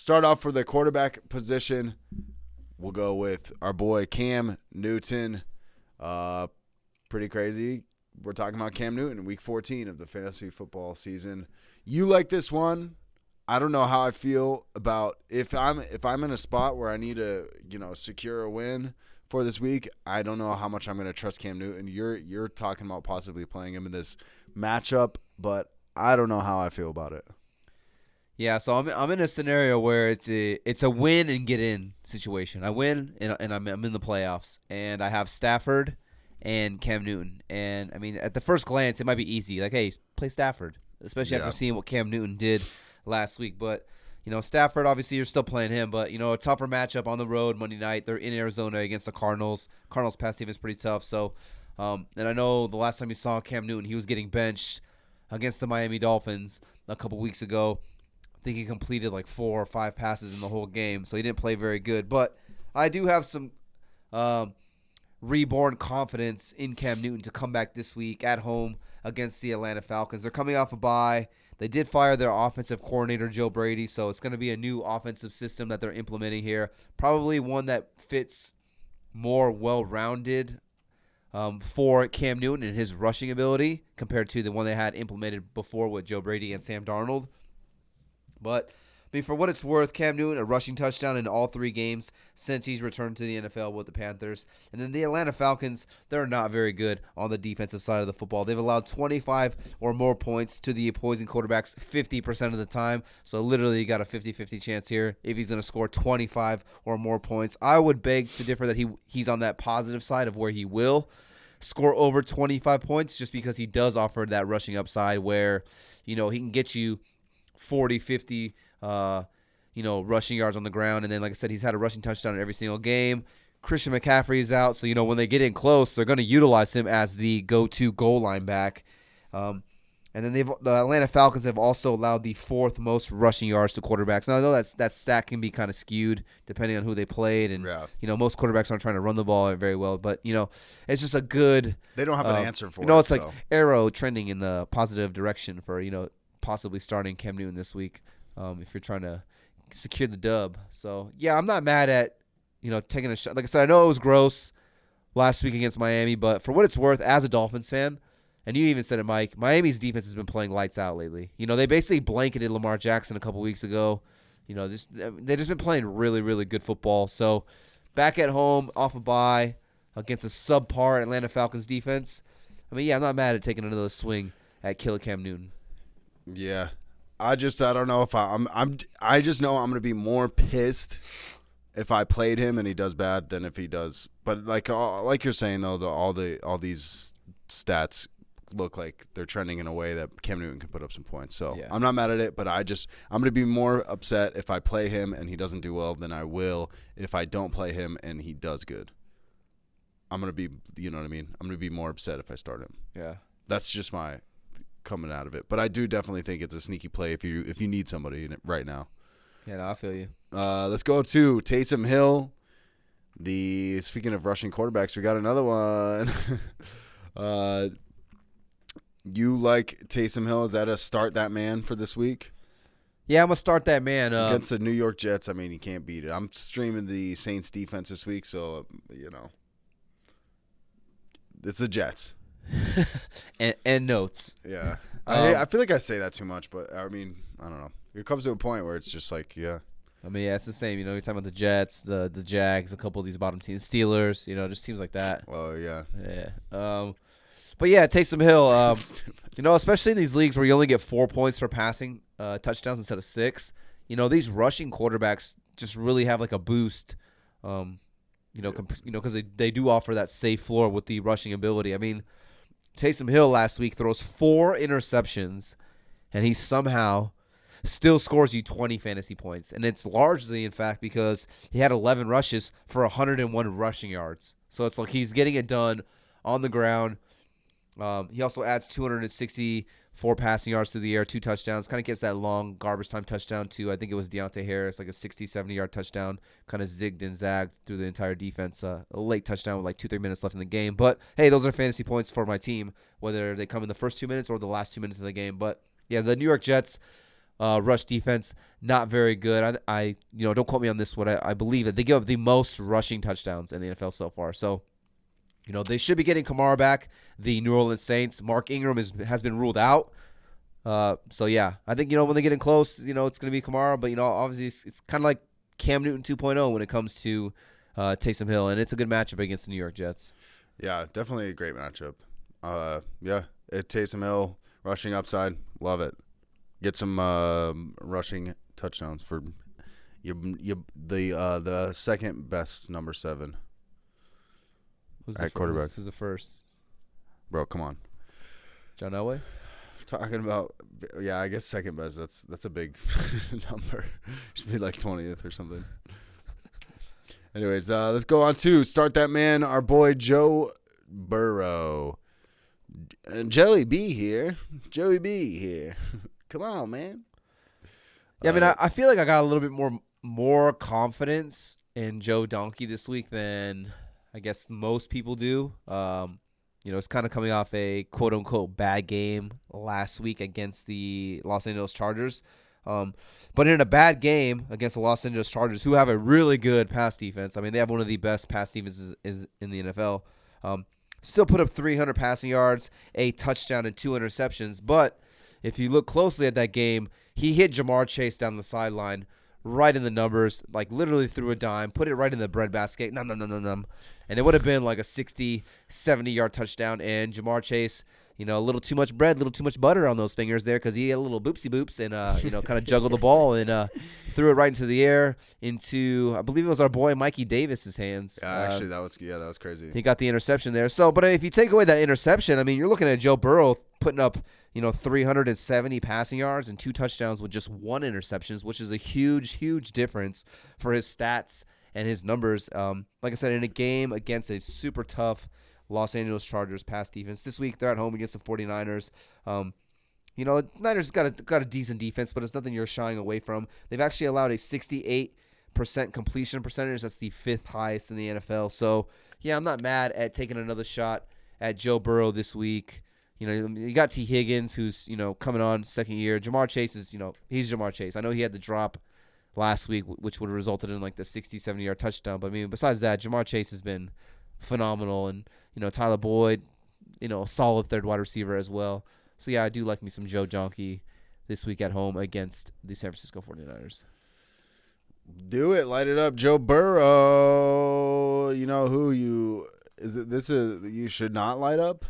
start off for the quarterback position. We'll go with our boy Cam Newton. Pretty crazy. We're talking about Cam Newton, week 14 of the fantasy football season. You like this one? I don't know how I feel about if I'm in a spot where I need to, secure a win for this week. I don't know how much I'm going to trust Cam Newton. You're talking about possibly playing him in this matchup, but I don't know how I feel about it. Yeah, so I'm in a scenario where it's a win and get in situation. I win and I'm in the playoffs, and I have Stafford and Cam Newton. And I mean, at the first glance, it might be easy. Like, hey, play Stafford, especially after seeing what Cam Newton did last week. But Stafford, obviously, you're still playing him. But a tougher matchup on the road Monday night. They're in Arizona against the Cardinals. Cardinals pass defense is pretty tough. So, and I know the last time you saw Cam Newton, he was getting benched against the Miami Dolphins a couple weeks ago. I think he completed like 4 or 5 passes in the whole game, so he didn't play very good. But I do have some reborn confidence in Cam Newton to come back this week at home against the Atlanta Falcons. They're coming off a bye. They did fire their offensive coordinator, Joe Brady, so it's going to be a new offensive system that they're implementing here. Probably one that fits more well-rounded for Cam Newton and his rushing ability compared to the one they had implemented before with Joe Brady and Sam Darnold. But, I mean, for what it's worth, Cam Newton, a rushing touchdown in all 3 games since he's returned to the NFL with the Panthers. And then the Atlanta Falcons, they're not very good on the defensive side of the football. They've allowed 25 or more points to the opposing quarterbacks 50% of the time. So, literally, you got a 50-50 chance here if he's going to score 25 or more points. I would beg to differ that he's on that positive side of where he will score over 25 points just because he does offer that rushing upside where, he can get you 40, 50, rushing yards on the ground. And then, like I said, he's had a rushing touchdown in every single game. Christian McCaffrey is out. So, when they get in close, they're going to utilize him as the go-to goal line back. And then the Atlanta Falcons have also allowed the 4th most rushing yards to quarterbacks. Now, I know that stat can be kind of skewed depending on who they played. And, most quarterbacks aren't trying to run the ball very well. But, it's just a good – they don't have an answer for it. It's like arrow trending in the positive direction for, possibly starting Cam Newton this week if you're trying to secure the dub. So, yeah, I'm not mad at, taking a shot. Like I said, I know it was gross last week against Miami, but for what it's worth, as a Dolphins fan, and you even said it, Mike, Miami's defense has been playing lights out lately. They basically blanketed Lamar Jackson a couple weeks ago. They've just been playing really, really good football. So, back at home, off a bye, against a subpar Atlanta Falcons defense. I mean, yeah, I'm not mad at taking another swing at Killer Cam Newton. Yeah, I don't know if I just know I'm gonna be more pissed if I played him and he does bad than if he does. But like you're saying though, all these stats look like they're trending in a way that Cam Newton can put up some points. So yeah. I'm not mad at it, but I'm gonna be more upset if I play him and he doesn't do well than I will if I don't play him and he does good. I'm gonna be, you know what I mean? I'm gonna be more upset if I start him. Yeah, that's just my coming out of it, but I do definitely think it's a sneaky play if you need somebody in it right now. Yeah, no, I feel you. Let's go to Taysom Hill. Speaking of rushing quarterbacks, we got another one. You like Taysom Hill? Is that a start that man for this week? Yeah, I'm gonna start that man against the New York Jets. I mean, you can't beat it. I'm streaming the Saints defense this week, so it's the Jets. and notes. Yeah. I feel like I say that too much, but I mean, I don't know. It comes to a point where it's just like, yeah. I mean, yeah, it's the same. You're talking about the Jets, the Jags, a couple of these bottom teams, Steelers, just teams like that. Oh, yeah. Yeah. But yeah, Taysom Hill, especially in these leagues where you only get 4 points for passing touchdowns instead of 6, these rushing quarterbacks just really have like a boost, because they do offer that safe floor with the rushing ability. I mean, Taysom Hill last week throws 4 interceptions, and he somehow still scores you 20 fantasy points. And it's largely, in fact, because he had 11 rushes for 101 rushing yards. So it's like he's getting it done on the ground. He also adds 264 passing yards through the air, 2 touchdowns. Kind of gets that long garbage time touchdown to, I think it was Deontay Harris, like a 60, 70-yard touchdown. Kind of zigged and zagged through the entire defense. A late touchdown with like 2-3 minutes left in the game. But, hey, those are fantasy points for my team, whether they come in the first 2 minutes or the last 2 minutes of the game. But, yeah, the New York Jets, Rush defense, not very good. I don't quote me on this. I believe that they give up the most rushing touchdowns in the NFL so far. So, they should be getting Kamara back. The New Orleans Saints. Mark Ingram has been ruled out. So yeah, I think when they get in close, it's going to be Kamara. But obviously it's kind of like Cam Newton 2.0 when it comes to Taysom Hill, and it's a good matchup against the New York Jets. Yeah, definitely a great matchup. Taysom Hill rushing upside, love it. Get some rushing touchdowns for the second best number 7. Who's at quarterback? Who's the first? Bro, come on. John Elway? Talking about, I guess second best. That's a big number. Should be like 20th or something. Anyways, let's go on to start that man, our boy Joe Burrow. And Joey B here. Come on, man. Yeah, I mean, I feel like I got a little bit more confidence in Joe Donkey this week than I guess most people do. It's kind of coming off a quote-unquote bad game last week against the Los Angeles Chargers. But in a bad game against the Los Angeles Chargers, who have a really good pass defense. I mean, they have one of the best pass defenses in the NFL. Still put up 300 passing yards, a touchdown, and 2 interceptions. But if you look closely at that game, he hit Jamar Chase down the sideline, right in the numbers, like literally threw a dime, put it right in the breadbasket, and it would have been like a 60, 70-yard touchdown. And Jamar Chase, a little too much bread, a little too much butter on those fingers there because he had a little boopsie boops and, kind of juggled the ball and threw it right into the air into, I believe it was our boy Mikey Davis's hands. Yeah, actually, that was crazy. He got the interception there. So, but if you take away that interception, I mean, you're looking at Joe Burrow putting up, 370 passing yards and 2 touchdowns with just 1 interception, which is a huge, huge difference for his stats and his numbers. Like I said, in a game against a super tough Los Angeles Chargers pass defense. This week, they're at home against the 49ers. The Niners got a decent defense, but it's nothing you're shying away from. They've actually allowed a 68% completion percentage. That's the 5th highest in the NFL. So, yeah, I'm not mad at taking another shot at Joe Burrow this week. You got T. Higgins, who's, coming on second year. Jamar Chase is, he's Jamar Chase. I know he had the drop last week, which would have resulted in like the 60, 70-yard touchdown. But, I mean, besides that, Jamar Chase has been phenomenal. And, Tyler Boyd, a solid third wide receiver as well. So, yeah, I do like me some Joe Donkey this week at home against the San Francisco 49ers. Do it. Light it up. Joe Burrow. You know who you should not light up?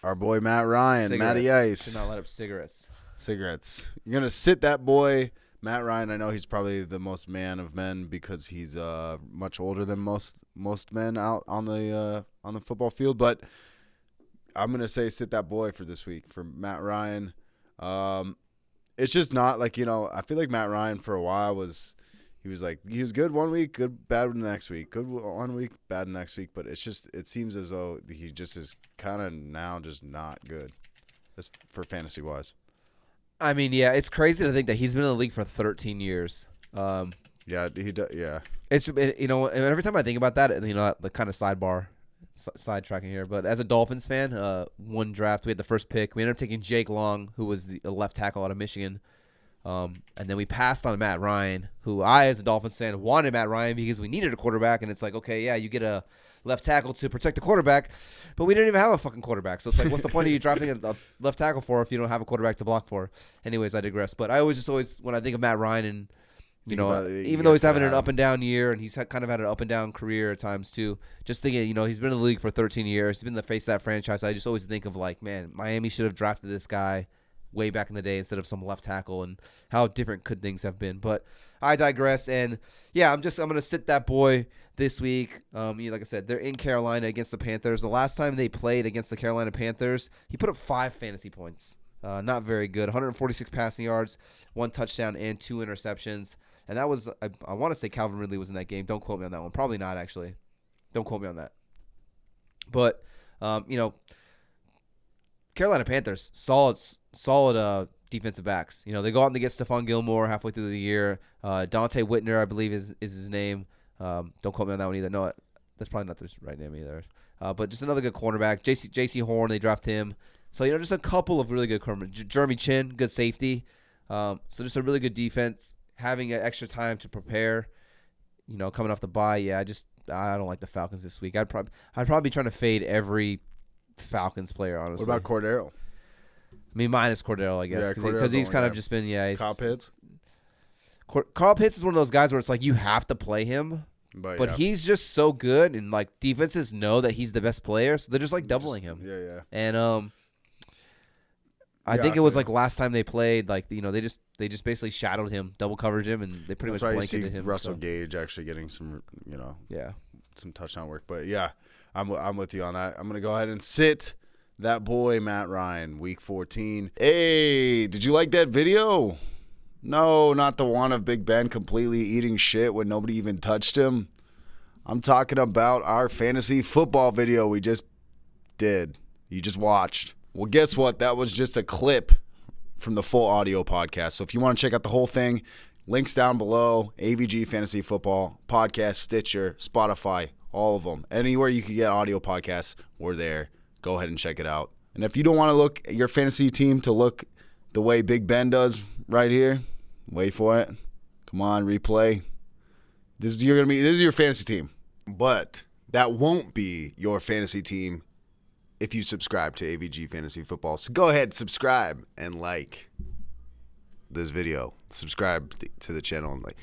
Our boy Matt Ryan. Cigarettes. Matty Ice. Should not light up cigarettes. You're going to sit that boy. Matt Ryan, I know he's probably the most man of men because he's much older than most men out on the football field. But I'm going to say sit that boy for this week for Matt Ryan. It's just not like, I feel like Matt Ryan for a while he was good one week, good, bad the next week, good one week, bad the next week. But it seems as though he just is kind of now just not good. That's for fantasy wise. I mean, yeah, it's crazy to think that he's been in the league for 13 years. Yeah, he does. Yeah, it's and every time I think about that, the kind of sidetracking here, but as a Dolphins fan, one draft we had the first pick. We ended up taking Jake Long, who was the left tackle out of Michigan, and then we passed on Matt Ryan, who I, as a Dolphins fan, wanted Matt Ryan because we needed a quarterback, and it's like, okay, yeah, you get a left tackle to protect the quarterback, but we didn't even have a fucking quarterback. So it's like, what's the point of you drafting a left tackle for if you don't have a quarterback to block for? Anyways, I digress. But I always when I think of Matt Ryan and, even though he's having an up and down year and he's kind of had an up and down career at times too, just thinking, he's been in the league for 13 years. He's been the face of that franchise. I just always think of like, man, Miami should have drafted this guy way back in the day instead of some left tackle, and how different could things have been. But I digress. And yeah, I'm going to sit that boy this week. Like I said, they're in Carolina against the Panthers. The last time they played against the Carolina Panthers, he put up 5 fantasy points. Not very good. 146 passing yards, 1 touchdown, and 2 interceptions. And that was, I want to say Calvin Ridley was in that game. Don't quote me on that one. Probably not, actually. Don't quote me on that. But, Carolina Panthers, solid defensive backs. They go out and they get Stephon Gilmore halfway through the year. Dante Whitner, I believe, is his name. Don't quote me on that one either. No, that's probably not the right name either. But just another good cornerback. J.C. Horn, they draft him. So, just a couple of really good corners. Jeremy Chin, good safety. So just a really good defense. Having extra time to prepare, coming off the bye. Yeah, I don't like the Falcons this week. I'd probably be trying to fade every Falcons player, honestly. What about Cordero? I mean, minus Cordero, I guess, because he's kind of just been Kyle Pitts. Carl Pitts is one of those guys where it's like you have to play him, but he's just so good, and like defenses know that he's the best player, so they're just like doubling him. Yeah. And I think it was like last time they played, like they just basically shadowed him, double covered him, and they pretty much blanketed him. Russell Gage actually getting some, some touchdown work. But yeah, I'm with you on that. I'm gonna go ahead and sit that boy Matt Ryan, week 14. Hey, did you like that video? No, not the one of Big Ben completely eating shit when nobody even touched him. I'm talking about our fantasy football video we just did. You just watched. Well, guess what? That was just a clip from the full audio podcast. So if you want to check out the whole thing, links down below. AVG Fantasy Football Podcast, Stitcher, Spotify, all of them. Anywhere you can get audio podcasts, we're there. Go ahead and check it out. And if you don't want to look at your fantasy team to look the way Big Ben does right here, wait for it. Come on, replay. This is your fantasy team. But that won't be your fantasy team if you subscribe to AVG Fantasy Football. So go ahead, subscribe and like this video. Subscribe to the channel and like.